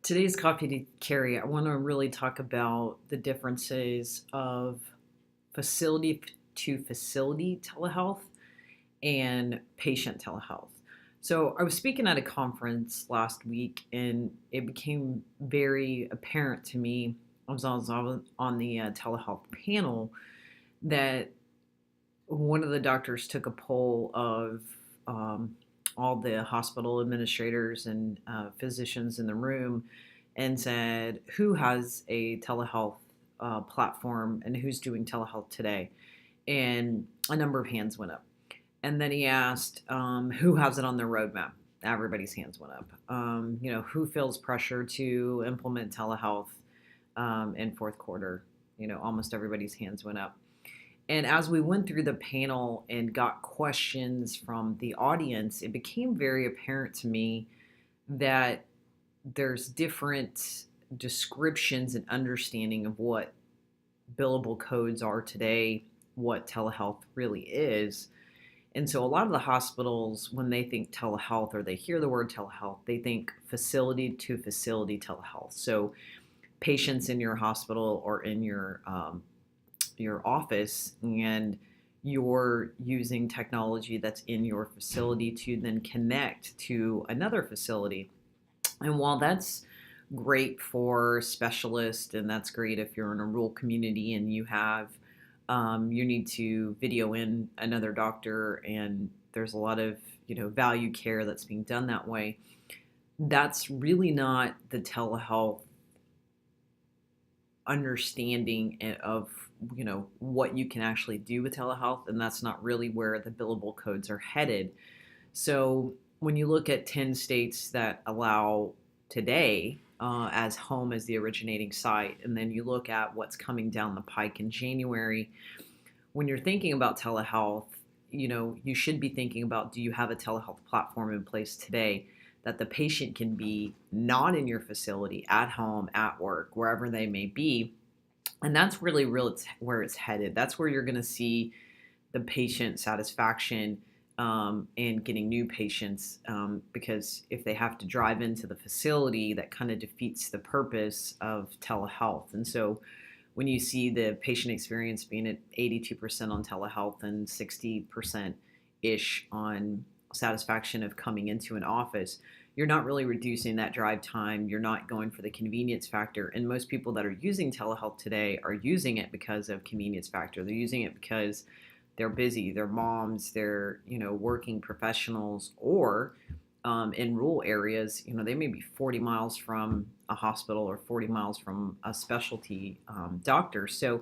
Today's coffee to carry, I want to really talk about the differences of facility to facility telehealth and patient telehealth. So, I was speaking at a conference last week and it became very apparent to me. I was on the telehealth panel that one of the doctors took a poll of um, all the hospital administrators and physicians in the room and said, who has a telehealth platform and who's doing telehealth today? And a number of hands went up. And then he asked, who has it on their roadmap? Everybody's hands went up. Who feels pressure to implement telehealth in fourth quarter? Almost everybody's hands went up. And as we went through the panel and got questions from the audience, it became very apparent to me that there's different descriptions and understanding of what billable codes are today, what telehealth really is. And so a lot of the hospitals, when they think telehealth or they hear the word telehealth, they think facility to facility telehealth. So patients in your hospital or in your office, and you're using technology that's in your facility to then connect to another facility. And while that's great for specialists, and that's great if you're in a rural community and you need to video in another doctor, and there's a lot of value care that's being done that way. That's really not the telehealth understanding of what you can actually do with telehealth, and that's not really where the billable codes are headed. So when you look at 10 states that allow today as home as the originating site, and then you look at what's coming down the pike in January, when you're thinking about telehealth, you should be thinking about, do you have a telehealth platform in place today that the patient can be not in your facility, at home, at work, wherever they may be. And that's really where it's headed. That's where you're going to see the patient satisfaction and getting new patients, because if they have to drive into the facility, that kind of defeats the purpose of telehealth. And so when you see the patient experience being at 82% on telehealth and 60%-ish on satisfaction of coming into an office, you're not really reducing that drive time. You're not going for the convenience factor. And most people that are using telehealth today are using it because of convenience factor. They're using it because they're busy, they're moms, they're working professionals, or in rural areas, they may be 40 miles from a hospital or 40 miles from a specialty doctor. So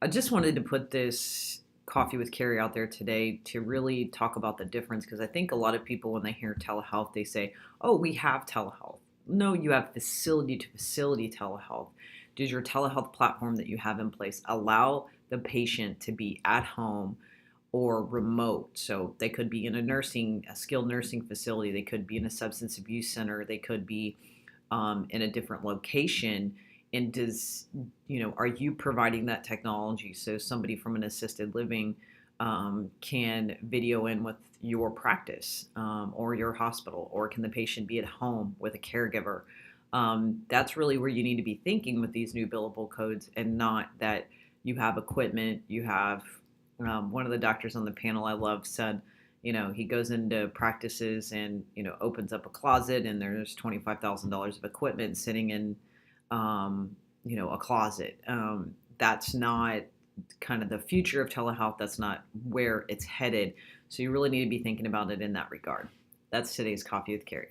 I just wanted to put this Coffee with Carrie out there today to really talk about the difference, because I think a lot of people, when they hear telehealth, they say, oh, we have telehealth. No, you have facility to facility telehealth. Does your telehealth platform that you have in place allow the patient to be at home or remote? So they could be in a skilled nursing facility, they could be in a substance abuse center, they could be in a different location. And are you providing that technology so somebody from an assisted living can video in with your practice or your hospital, or can the patient be at home with a caregiver? That's really where you need to be thinking with these new billable codes, and not that you have equipment. You have one of the doctors on the panel I love said, he goes into practices and opens up a closet, and there's $25,000 of equipment sitting in a closet. That's not kind of the future of telehealth. That's not where it's headed. So you really need to be thinking about it in that regard. That's today's Coffee with Carrie.